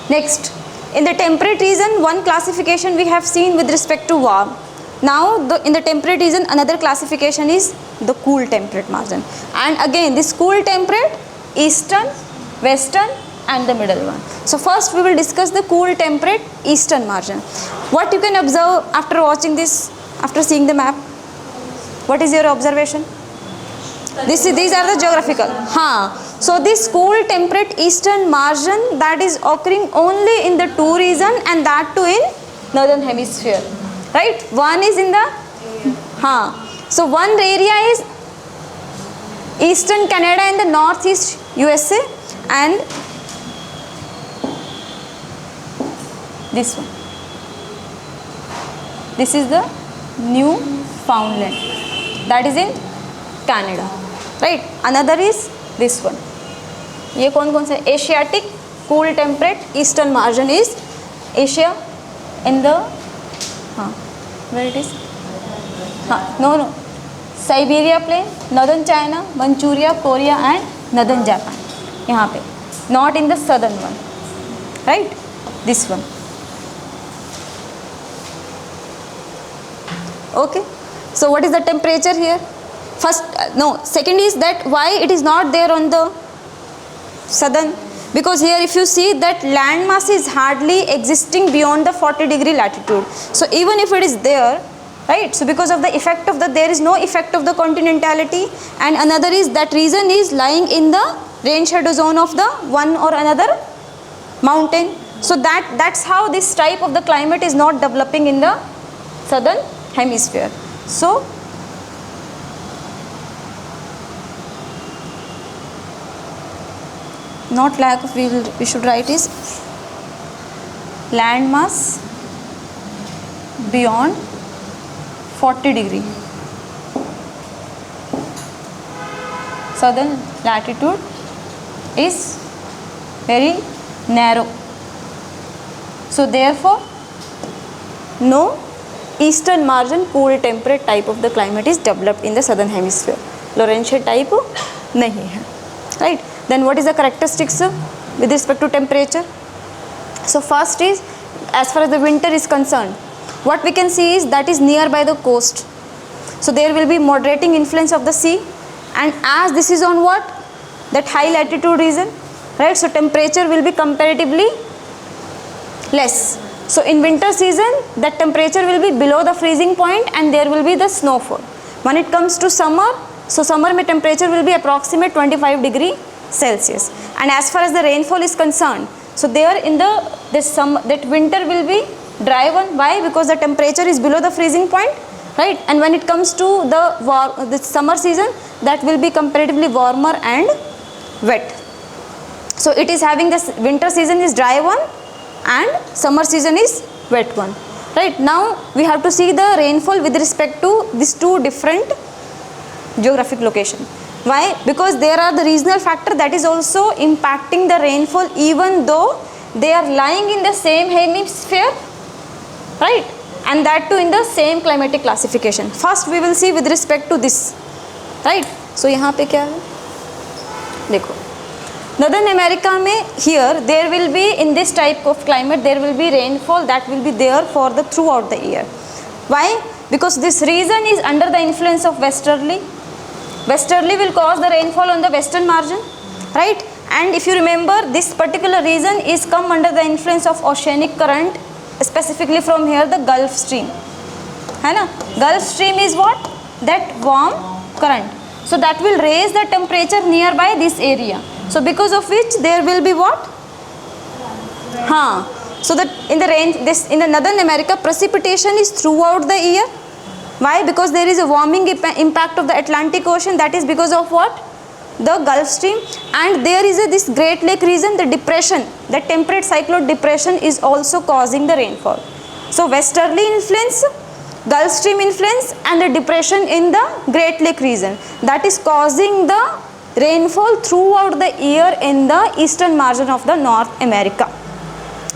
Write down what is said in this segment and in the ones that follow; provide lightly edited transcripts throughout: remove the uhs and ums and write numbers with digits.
Next, in the temperate region, one classification we have seen with respect to warm. Now, in the temperate region, another classification is the cool temperate margin. And again, this cool temperate, eastern, western, and the middle one. So first we will discuss the cool temperate eastern margin. What you can observe after watching this, after seeing the map? What is your observation? These are the geographical. So this cool temperate eastern margin, that is occurring only in the two region, and that too in northern hemisphere. Right? One is in the so one area is eastern Canada and the northeast USA, and this one. This is the Newfoundland. That is in Canada. Right? Another is this one. ये कौन सा Asiatic cool temperate eastern margin is Asia in the where it is? Siberia plain, northern China, Manchuria, Korea, and northern Japan. यहाँ पे, not in the southern one, right? This one. Okay. So what is the temperature here? Second is that why it is not there on the southern, because here if you see that land mass is hardly existing beyond the 40-degree latitude. So even if it is there, right, so because of the effect of there is no effect of the continentality, and another is that region is lying in the rain shadow zone of the one or another mountain. So that's how this type of the climate is not developing in the southern hemisphere. So not lack of, we should write is land mass beyond 40-degree southern latitude is very narrow. So therefore no eastern margin cool temperate type of the climate is developed in the southern hemisphere. Laurentian type nahi hai, right? Then what is the characteristics with respect to temperature? So first is, as far as the winter is concerned, what we can see is that is nearby the coast. So there will be moderating influence of the sea, and as this is on what? That high latitude region, right? So temperature will be comparatively less. So in winter season, that temperature will be below the freezing point and there will be the snowfall. When it comes to summer, so summer mein temperature will be approximate 25 °C. And as far as the rainfall is concerned, so there in that winter will be dry one. Why? Because the temperature is below the freezing point, right? And when it comes to the summer season, that will be comparatively warmer and wet. So it is having this winter season is dry one and summer season is wet one, right? Now we have to see the rainfall with respect to these two different geographic location. Why? Because there are the regional factor that is also impacting the rainfall, even though they are lying in the same hemisphere, right? And that too in the same climatic classification. First we will see with respect to this, right? So यहाँ पे क्या है? देखो, Northern America में here there will be in this type of climate there will be rainfall that will be there for the throughout the year. Why? Because this region is under the influence of westerly. Westerly will cause the rainfall on the western margin, right? And if you remember, this particular region is come under the influence of oceanic current, specifically from here the Gulf Stream, है ना? Gulf Stream is what? That warm current. So that will raise the temperature nearby this area. So because of which there will be what? So that in the Northern America precipitation is throughout the year. Why? Because there is a warming impact of the Atlantic Ocean. That is because of what? The Gulf Stream. And there is this Great Lake region, the depression, the temperate cyclone depression is also causing the rainfall. So westerly influence, Gulf Stream influence, and the depression in the Great Lake region, that is causing the rainfall throughout the year in the eastern margin of the North America,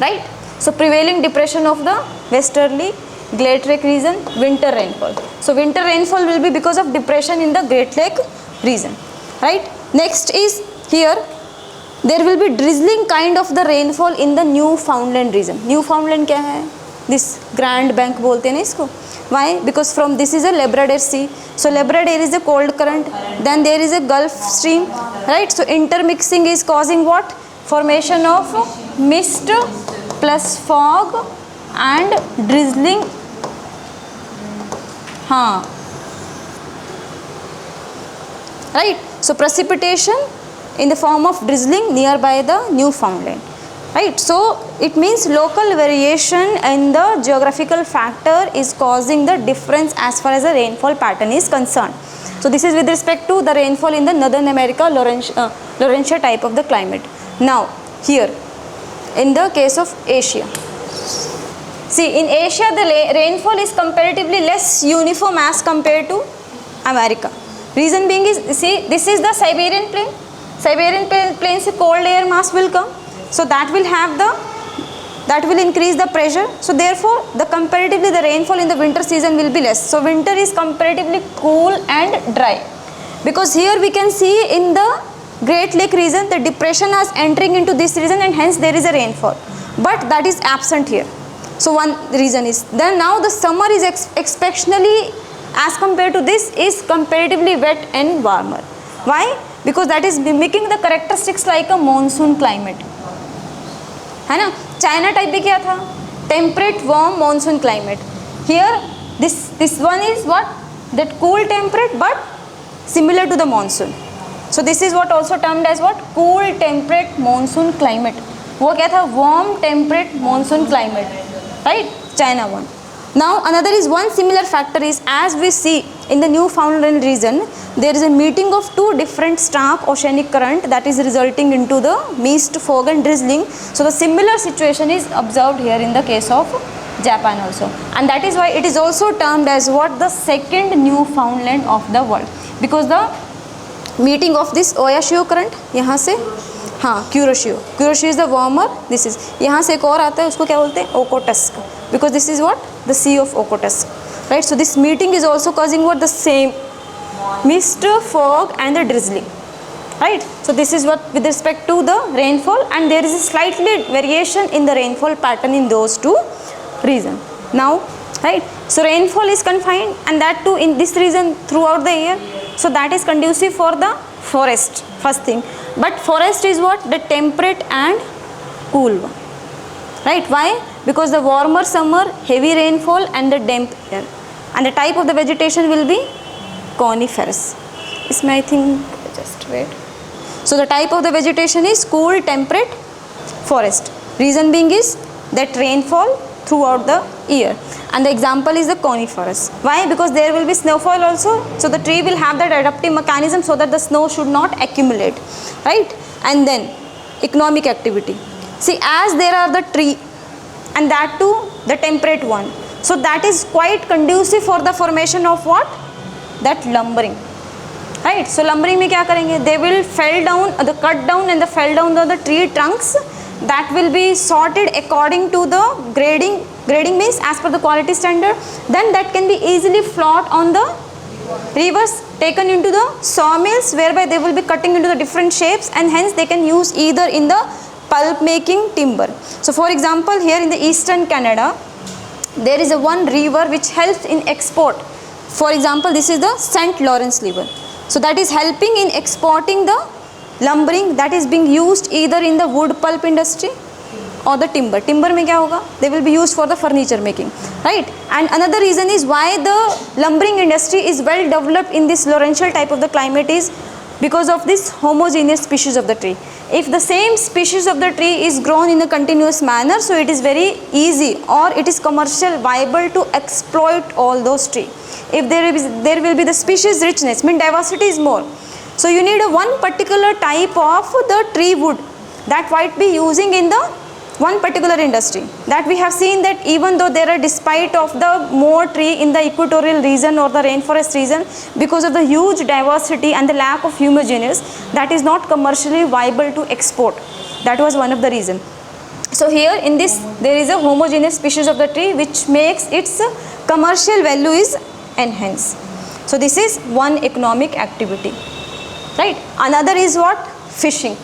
right? So prevailing depression of the westerly Great Lake region, winter rainfall. So winter rainfall will be because of depression in the Great Lake region, right? Next is here there will be drizzling kind of the rainfall in the Newfoundland region. Newfoundland क्या है? This Grand Bank बोलते हैं ना इसको. Why? Because from this is a Labrador Sea. So Labrador is a cold current. Then there is a Gulf Stream, right? So intermixing is causing what? Formation of mist plus fog and drizzling. हाँ. Right? So precipitation in the form of drizzling nearby the Newfoundland. Right? So it means local variation in the geographical factor is causing the difference as far as the rainfall pattern is concerned. So this is with respect to the rainfall in the Northern America Laurentia type of the climate. Now here in the case of Asia, see in Asia the rainfall is comparatively less uniform as compared to America. Reason being is, see, this is the Siberian plain. Siberian plain से cold air mass will come, so that will increase the pressure. So therefore, the comparatively the rainfall in the winter season will be less. So winter is comparatively cool and dry, because here we can see in the Great Lake region the depression is entering into this region and hence there is a rainfall, but that is absent here. So one reason is then now the summer is exceptionally as compared to this is comparatively wet and warmer. Why? Because that is mimicking the characteristics like a monsoon climate, है ना. China type भी क्या था? Temperate warm monsoon climate. Here this one is what? That cool temperate but similar to the monsoon. So this is what also termed as what? Cool temperate monsoon climate. वो क्या था? Warm temperate monsoon climate, right. China one. Now another is one similar factor is, as we see in the Newfoundland region, there is a meeting of two different stark oceanic current that is resulting into the mist, fog and drizzling. So the similar situation is observed here in the case of Japan also, and that is why it is also termed as what? The second Newfoundland of the world, because the meeting of this Oyashi current यहाँ से, हाँ, Kuroshio is the warmer. This is यहाँ से एक और आता है, उसको क्या बोलते हैं? Okhotsk, because this is what? The Sea of Okhotsk, right? So this meeting is also causing what? The same mist, fog and the drizzling, right? So this is what with respect to the rainfall, and there is a slightly variation in the rainfall pattern in those two regions. Now, right? So rainfall is confined, and that too in this region throughout the year. So that is conducive for the forest, first thing. But forest is what? The temperate and cool one, right? Why? Because the warmer summer, heavy rainfall and the damp air, and the type of the vegetation will be coniferous. Isme I think, just wait. So the type of the vegetation is cool temperate forest. Reason being is that rainfall throughout the year, and the example is the coniferous. Why? Because there will be snowfall also, so the tree will have that adaptive mechanism so that the snow should not accumulate, right? And then economic activity. See, as there are the tree, and that too the temperate one, so that is quite conducive for the formation of what? That lumbering, right? So lumbering में क्या करेंगे? They will fell down, the cut down and the fell down the tree trunks, that will be sorted according to the grading means as per the quality standard. Then that can be easily float on the rivers, taken into the sawmills, whereby they will be cutting into the different shapes, and hence they can use either in the pulp making timber. So for example, here in the eastern Canada, there is a one river which helps in export. For example, this is the St. Lawrence River. So that is helping in exporting the lumbering that is being used either in the wood pulp industry or the timber. Timber में क्या होगा? They will be used for the furniture making, right? And another reason is why the lumbering industry is well developed in this Laurential type of the climate is because of this homogeneous species of the tree. If the same species of the tree is grown in a continuous manner, so it is very easy or it is commercial viable to exploit all those trees. If there will be the species richness, mean diversity is more. So you need a one particular type of the tree wood that might be using in the one particular industry. That we have seen that even though there are, despite of the more tree in the equatorial region or the rainforest region, because of the huge diversity and the lack of homogeneous, that is not commercially viable to export. That was one of the reason. So here in this there is a homogeneous species of the tree which makes its commercial value is enhanced. So this is one economic activity, right? Another is what? Fishing.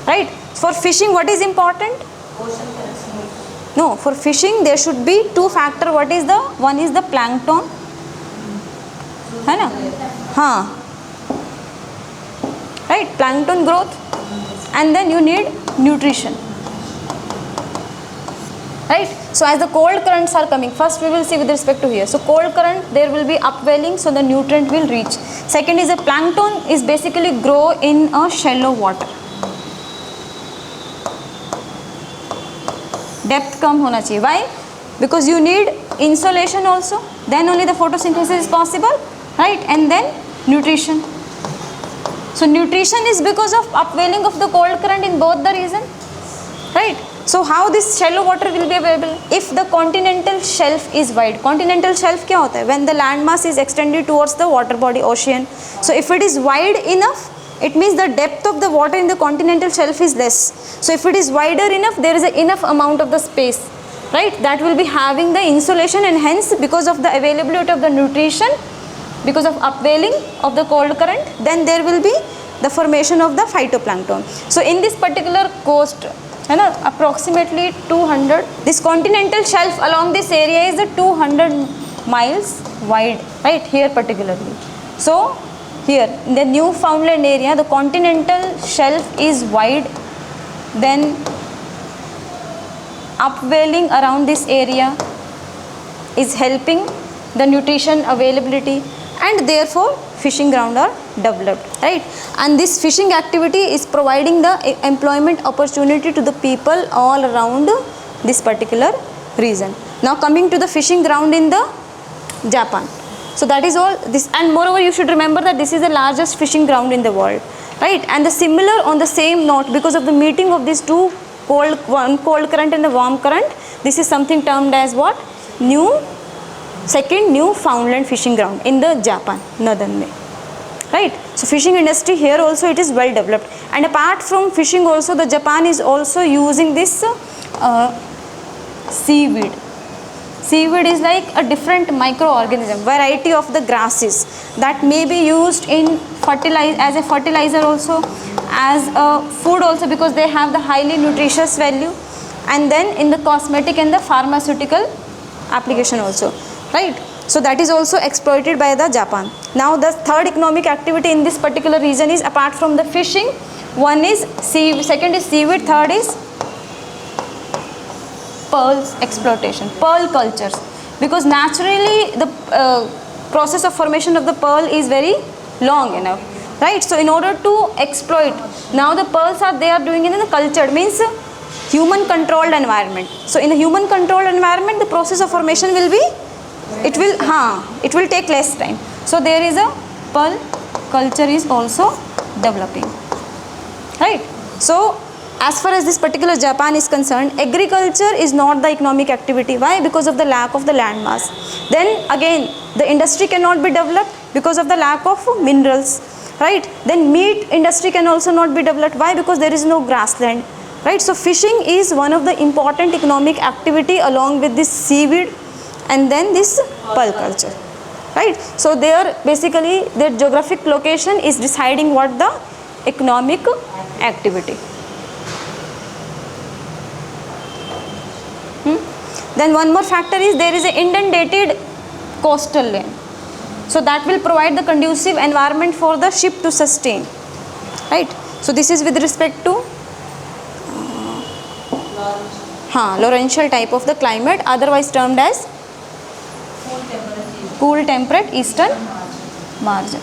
right? For fishing, what is important? No, for fishing there should be two factor. What is the one is the plankton, है ना? हाँ, right, plankton growth, and then you need nutrition, right? So as the cold currents are coming, first we will see with respect to here. So cold current, there will be upwelling, so the nutrient will reach. Second is a plankton is basically grow in a shallow water. Depth कम होना चाहिए. Why? Because you need insolation also. Then only the photosynthesis is possible, right? And then nutrition. So nutrition is because of upwelling of the cold current in both the region, right? So how this shallow water will be available? If the continental shelf is wide. Continental shelf क्या होता है? When the landmass is extended towards the water body, ocean. So if it is wide enough, it means the depth of the water in the continental shelf is less. So if it is wider enough, there is enough amount of the space, right? That will be having the insulation, and hence because of the availability of the nutrition, because of upwelling of the cold current, then there will be the formation of the phytoplankton. So in this particular coast, you know, approximately 200, this continental shelf along this area is 200 miles wide, right here particularly. So here in the Newfoundland area, the continental shelf is wide, then upwelling around this area is helping the nutrition availability, and therefore fishing ground are developed, right? And this fishing activity is providing the employment opportunity to the people all around this particular region. Now coming to the fishing ground in the Japan. So that is all this, and moreover you should remember that this is the largest fishing ground in the world, right? And the similar on the same note, because of the meeting of these two cold current and the warm current, this is something termed as what? Second Newfoundland fishing ground in the Japan, northern way, right? So fishing industry here also it is well developed, and apart from fishing also the Japan is also using this seaweed. Seaweed is like a different microorganism, variety of the grasses that may be used in as a fertilizer also, as a food also, because they have the highly nutritious value, and then in the cosmetic and the pharmaceutical application also, right? So that is also exploited by the Japan. Now the third economic activity in this particular region is, apart from the fishing, one is second is seaweed, third is pearls exploitation, pearl cultures, because naturally the process of formation of the pearl is very long enough, right? So in order to exploit, now the pearls they are doing it in the cultured, means human controlled environment. So in a human controlled environment, the process of formation will be, it will take less time. So there is a pearl culture is also developing, right? So as far as this particular Japan is concerned, agriculture is not the economic activity. Why? Because of the lack of the land mass. Then again, the industry cannot be developed because of the lack of minerals, right? Then meat industry can also not be developed. Why? Because there is no grassland, right? So fishing is one of the important economic activity along with this seaweed and then this pearl culture, right? So there basically their geographic location is deciding what the economic activity. Then one more factor is there is an inundated coastal land. So that will provide the conducive environment for the ship to sustain, right? So this is with respect to Laurential type of the climate, otherwise termed as cool temperate eastern margin.